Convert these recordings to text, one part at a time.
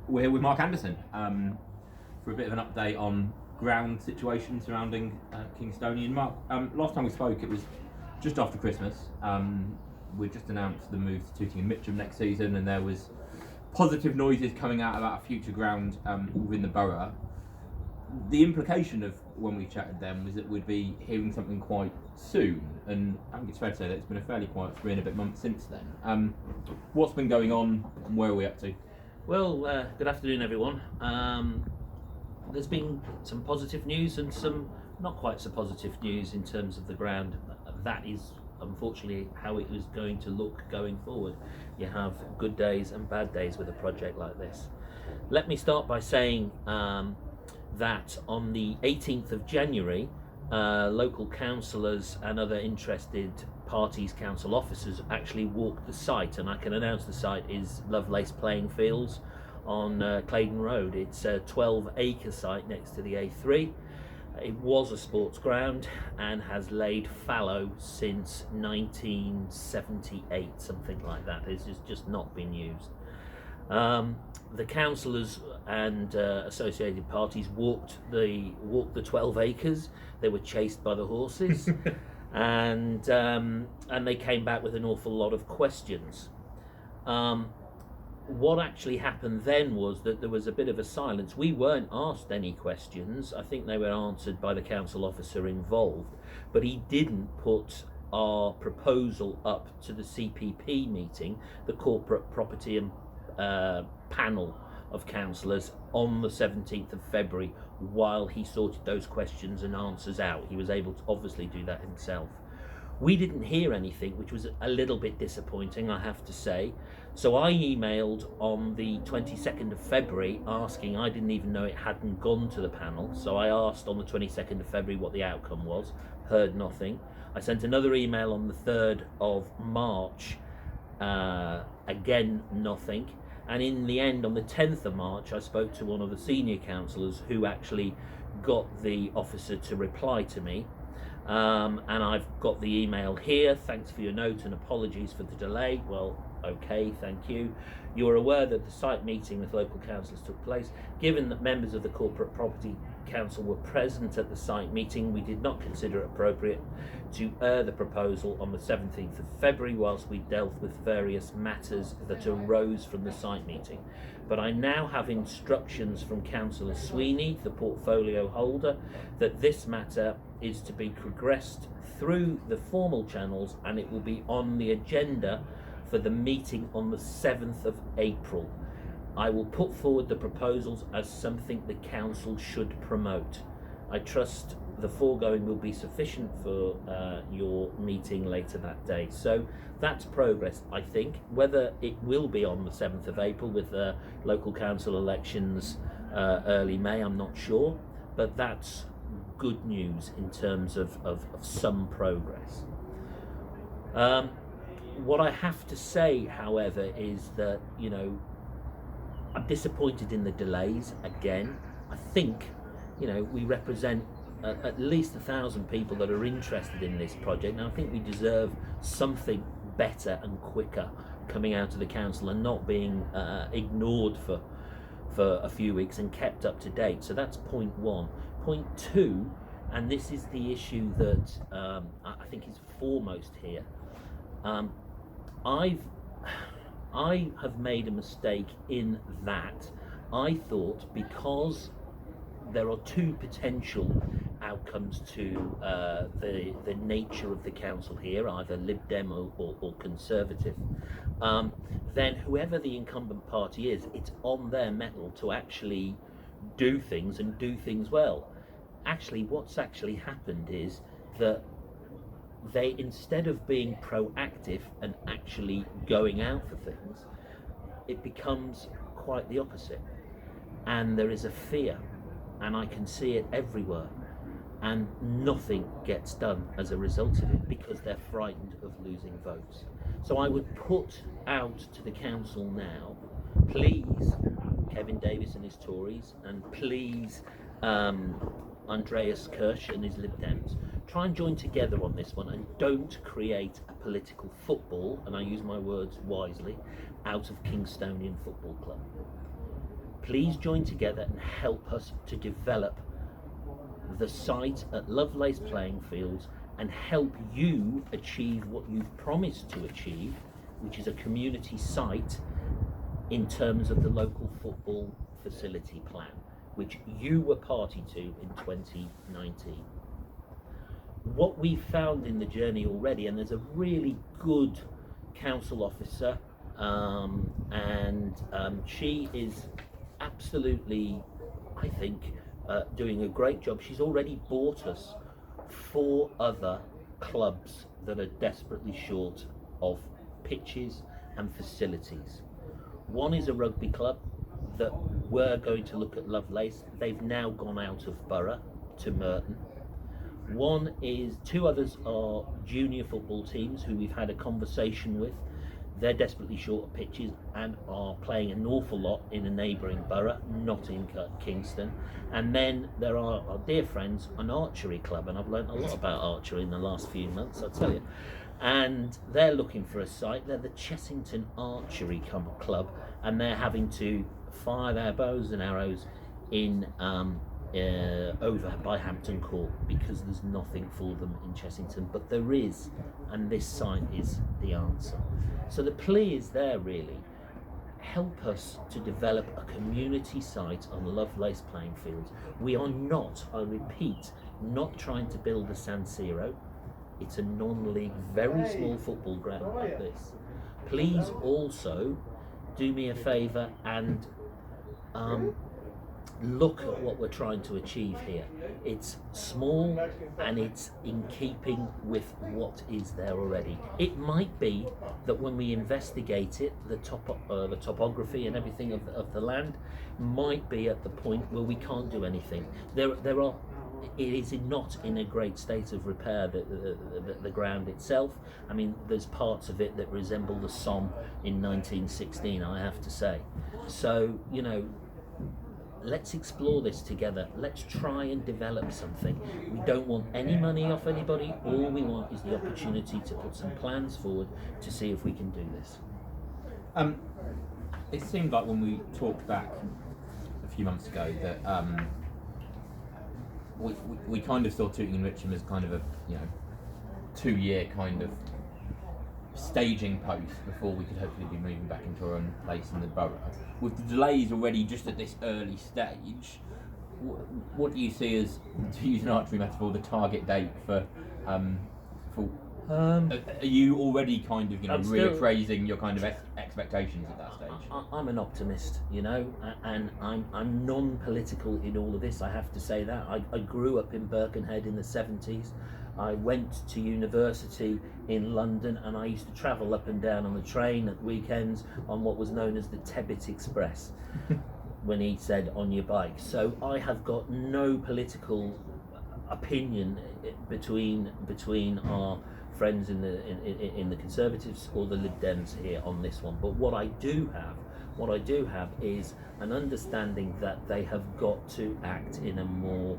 We're here with Mark Anderson for a bit of an update on ground situation surrounding Kingstonian. Mark, last time we spoke, it was just after Christmas. We just announced the move to Tooting and Mitcham next season, and there was positive noises coming out about a future ground within the borough. The implication of when we chatted then was that we'd be hearing something quite soon, and I think it's fair to say that it's been a fairly quiet 3.5 months since then. What's been going on, and where are we up to? Well, good afternoon, everyone. There's been some positive news and some not quite so positive news in terms of the ground. That is unfortunately how it is going to look going forward. You have good days and bad days with a project like this. Let me start by saying that on the 18th of January, local councillors and other interested parties, council officers, actually walked the site, and I can announce the site is Lovelace playing fields on Claydon Road. It's a 12-acre site next to the A3. It was a sports ground and has laid fallow since 1978, something like that. It's just not been used. The councillors and associated parties walked the 12 acres. They were chased by the horses, and they came back with an awful lot of questions. What actually happened then was that there was a bit of a silence. We weren't asked any questions. I think they were answered by the council officer involved, but he didn't put our proposal up to the CPP meeting, the Corporate Property and panel of councillors, on the 17th of February while he sorted those questions and answers out. He was able to obviously do that himself. We didn't hear anything, which was a little bit disappointing, I have to say. So I emailed on the 22nd of February asking, I didn't even know it hadn't gone to the panel, so I asked on the 22nd of February what the outcome was, heard nothing. I sent another email on the 3rd of March, again nothing. And in the end, on the 10th of March, I spoke to one of the senior councillors who actually got the officer to reply to me. And I've got the email here. Thanks for your note and apologies for the delay. Well, okay, thank you. You are aware that the site meeting with local councillors took place. Given that members of the Corporate Property Council were present at the site meeting, we did not consider it appropriate to air the proposal on the 17th of February whilst we dealt with various matters that arose from the site meeting. But I now have instructions from Councillor Sweeney, the portfolio holder, that this matter is to be progressed through the formal channels, and it will be on the agenda for the meeting on the 7th of April. I will put forward the proposals as something the council should promote. I trust the foregoing will be sufficient for your meeting later that day. So that's progress, I think. Whether it will be on the 7th of April with the local council elections early May, I'm not sure, but that's good news in terms of some progress. What I have to say, however, is that, you know, I'm disappointed in the delays again. I think, you know, we represent at least 1,000 people that are interested in this project, and I think we deserve something better and quicker coming out of the council and not being ignored for a few weeks and kept up to date. So that's point one. Point two, and this is the issue that I think is foremost here. I have made a mistake in that I thought, because there are two potential outcomes to the nature of the council here, either Lib Dem or Conservative, then whoever the incumbent party is, it's on their mettle to actually do things and do things well. Actually, what's actually happened is that they, instead of being proactive and actually going out for things, it becomes quite the opposite. And there is a fear, and I can see it everywhere, and nothing gets done as a result of it because they're frightened of losing votes. So I would put out to the council now, please, Kevin Davis and his Tories, and please, Andreas Kirsch and his Lib Dems, try and join together on this one and don't create a political football, and I use my words wisely, out of Kingstonian Football Club. Please join together and help us to develop the site at Lovelace Playing Fields and help you achieve what you've promised to achieve, which is a community site in terms of the local football facility plan, which you were party to in 2019. What we've found in the journey already, and there's a really good council officer, and she is absolutely, I think, doing a great job. She's already bought us 4 other clubs that are desperately short of pitches and facilities. One is a rugby club that were going to look at Lovelace. They've now gone out of Borough to Merton. 2 others are junior football teams who we've had a conversation with. They're desperately short of pitches and are playing an awful lot in a neighbouring borough, not in Kingston. And then there are our dear friends, an archery club, and I've learnt a lot about archery in the last few months, I'll tell you. And they're looking for a site. They're the Chessington Archery Club, and they're having to fire their bows and arrows in over by Hampton Court because there's nothing for them in Chessington, but there is, and this site is the answer. So the plea is there, really. Help us to develop a community site on Lovelace Playing Fields. We are not, I repeat, not trying to build a San Siro. It's a non-league, very small football ground like this. Please also do me a favour and look at what we're trying to achieve here. It's small and it's in keeping with what is there already. It might be that when we investigate it, the topography and everything of the land might be at the point where we can't do anything. It is not in a great state of repair, the ground itself. I mean, there's parts of it that resemble the Somme in 1916, I have to say. So, let's explore this together. Let's try and develop something. We don't want any money off anybody. All we want is the opportunity to put some plans forward to see if we can do this. It seemed like when we talked back a few months ago that we kind of saw Tooting and Richham as kind of a 2-year kind of staging post before we could hopefully be moving back into our own place in the borough. With the delays already just at this early stage, what do you see as, to use an archery metaphor, the target date for are you already kind of reappraising your kind of expectations at that stage? I'm an optimist, and I'm non-political in all of this. I have to say that I grew up in Birkenhead in the 70s. I went to university in London, and I used to travel up and down on the train at weekends on what was known as the Tebbit Express when he said on your bike. So I have got no political opinion between our friends in the Conservatives or the Lib Dems here on this one. But what I do have is an understanding that they have got to act in a more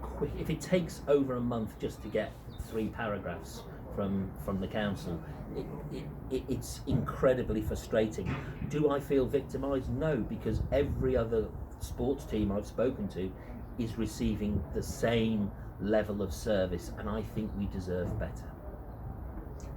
quick. If it takes over a month just to get 3 paragraphs from the council, it's incredibly frustrating. Do I feel victimised? No, because every other sports team I've spoken to is receiving the same level of service, and I think we deserve better.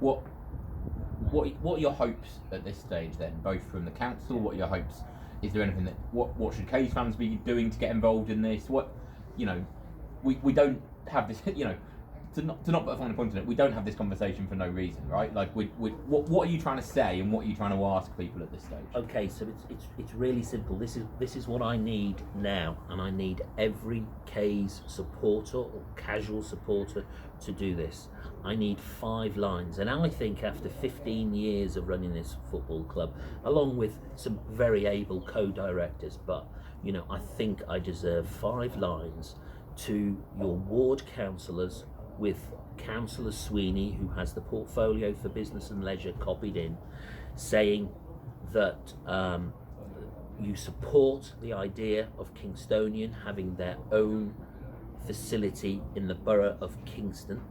What are your hopes at this stage then, both from the council? What are your hopes? Is there anything that what should K's fans be doing to get involved in this? We don't have this, to not put a final point on it, we don't have this conversation for no reason, right? Like, what are you trying to say, and what are you trying to ask people at this stage? Okay, so it's really simple. This is what I need now, and I need every K's supporter or casual supporter to do this. I need 5 lines, and I think after 15 years of running this football club, along with some very able co-directors, but I think I deserve 5 lines to your ward councillors, with Councillor Sweeney, who has the portfolio for business and leisure copied in, saying that you support the idea of Kingstonian having their own facility in the borough of Kingston,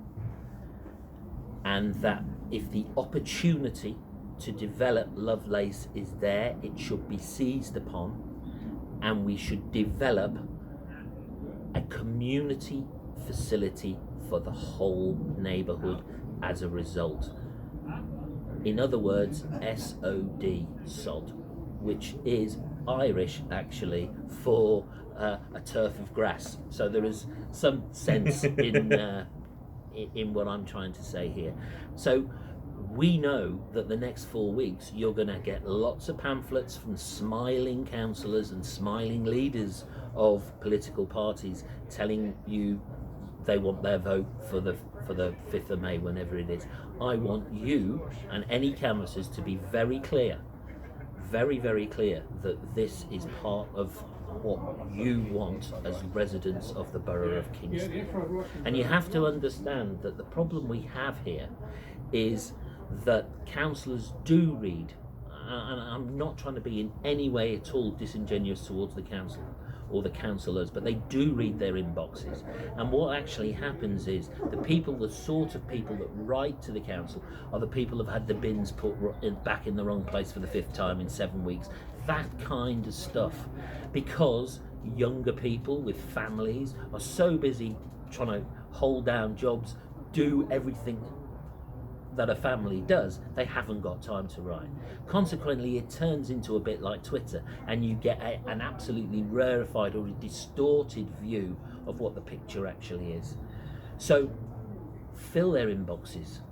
and that if the opportunity to develop Lovelace is there, it should be seized upon, and we should develop a community facility for the whole neighbourhood as a result. In other words, SOD, sod, which is Irish actually for a turf of grass. So there is some sense in what I'm trying to say here. So we know that the next 4 weeks you're going to get lots of pamphlets from smiling councillors and smiling leaders of political parties telling you they want their vote for the 5th of May, whenever it is. I want you and any canvassers to be very clear, very, very clear that this is part of what you want as residents of the borough of Kingston. And you have to understand that the problem we have here is that councillors do read, and I'm not trying to be in any way at all disingenuous towards the council or the councillors, but they do read their inboxes. And what actually happens is the sort of people that write to the council are the people who've had the bins put back in the wrong place for the 5th time in 7 weeks. That kind of stuff. Because younger people with families are so busy trying to hold down jobs, do everything that a family does, they haven't got time to write. Consequently, it turns into a bit like Twitter, and you get an absolutely rarefied or a distorted view of what the picture actually is. So fill their inboxes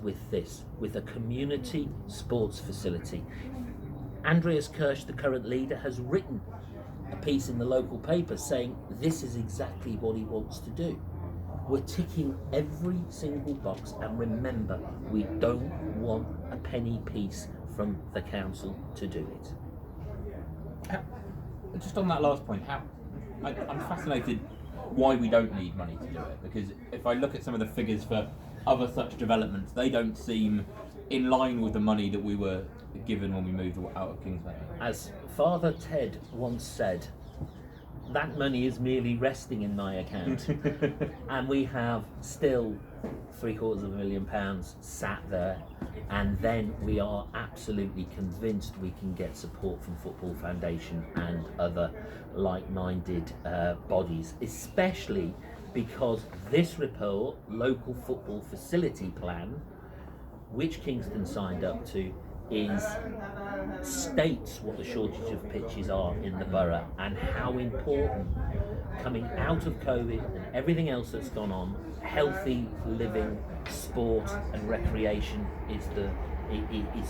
with this, with a community sports facility. Andreas Kirsch, the current leader, has written a piece in the local paper saying this is exactly what he wants to do. We're ticking every single box, and remember, we don't want a penny piece from the council to do it. Just on that last point, I'm fascinated why we don't need money to do it, because if I look at some of the figures for other such developments, they don't seem in line with the money that we were given when we moved out of Kingston. As Father Ted once said, that money is merely resting in my account. And we have still £750,000 sat there, and then we are absolutely convinced we can get support from Football Foundation and other like-minded bodies, especially because this report, Local Football Facility Plan, which Kingston signed up to, states what the shortage of pitches are in the borough and how important, coming out of COVID and everything else that's gone on, healthy living, sport and recreation is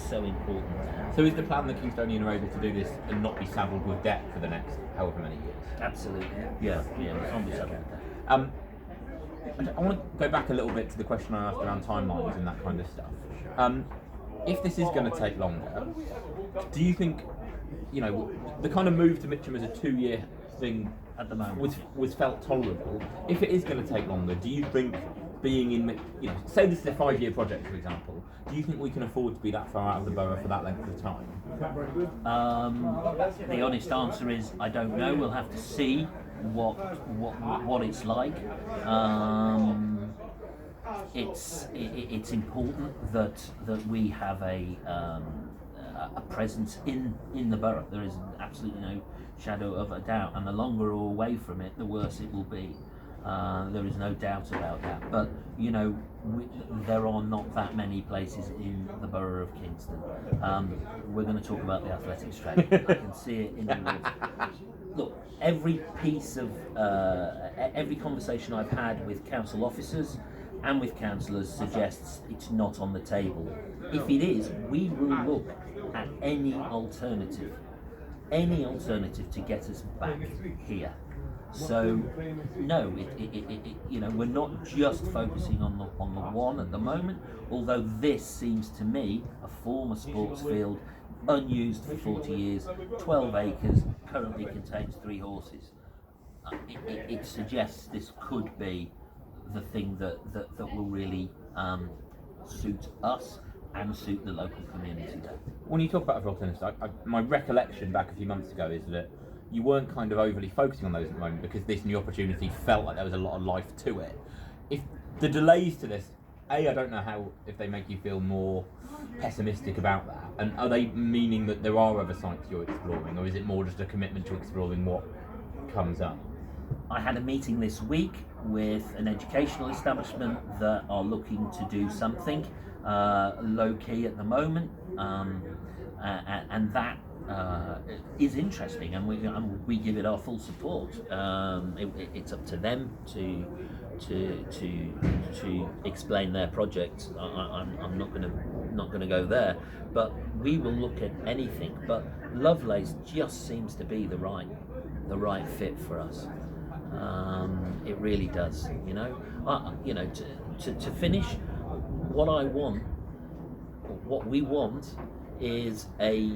so important. So is the plan that Kingstonian are able to do this and not be saddled with debt for the next however many years? Absolutely. Yeah, we can't be saddled with debt. I want to go back a little bit to the question I asked around timelines and that kind of stuff. If this is going to take longer, do you think, the kind of move to Mitcham as a 2-year thing at the moment was felt tolerable? If it is going to take longer, do you think being in, say this is a 5-year project, for example, do you think we can afford to be that far out of the borough for that length of time? The honest answer is I don't know. We'll have to see what it's like. It's important that we have a presence in the borough. There is absolutely no shadow of a doubt, and the longer we're away from it, the worse it will be. There is no doubt about that. But there are not that many places in the borough of Kingston. We're going to talk about the athletic strategy. I can see it in the woods. Look, every piece of every conversation I've had with council officers and with councillors suggests it's not on the table. If it is, we will look at any alternative to get us back here. So no, we're not just focusing on the one at the moment. Although this seems to me a former sports field, unused for 40 years, 12 acres, currently contains 3 horses. It suggests this could be the thing that will really suit us and suit the local community. When you talk about other alternatives, my recollection back a few months ago is that you weren't kind of overly focusing on those at the moment because this new opportunity felt like there was a lot of life to it. If the delays to this I don't know how, if they make you feel more pessimistic about that, and are they meaning that there are other sites you're exploring, or is it more just a commitment to exploring what comes up? I had a meeting this week with an educational establishment that are looking to do something low key at the moment, and that is interesting, and we give it our full support. It's up to them to explain their project. I'm not going to go there, but we will look at anything. But Lovelace just seems to be the right fit for us. It really does. To finish, what I want, what we want, is a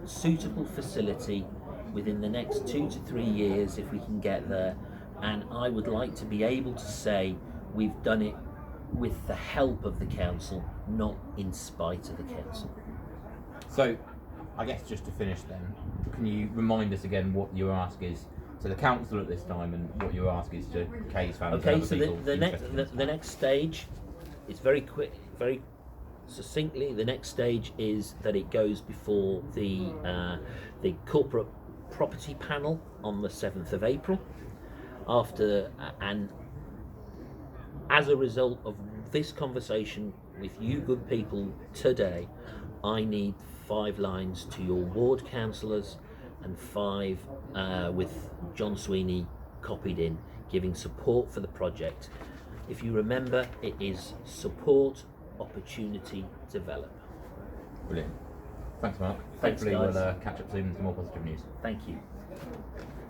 suitable facility within the next 2 to 3 years, if we can get there. And I would like to be able to say we've done it with the help of the council, not in spite of the council. So, I guess just to finish then, can you remind us again what your ask is to the council at this time, and what your ask is to Kay's family? Okay, so the next stage is very quick, very succinctly. The next stage is that it goes before the corporate property panel on the 7th of April. And as a result of this conversation with you good people today, I need 5 lines to your ward councillors and 5 with John Sweeney copied in, giving support for the project. If you remember, it is support, opportunity, develop. Brilliant. Thanks, Mark. Thanks, Hopefully guys. we'll catch up soon with some more positive news. Thank you.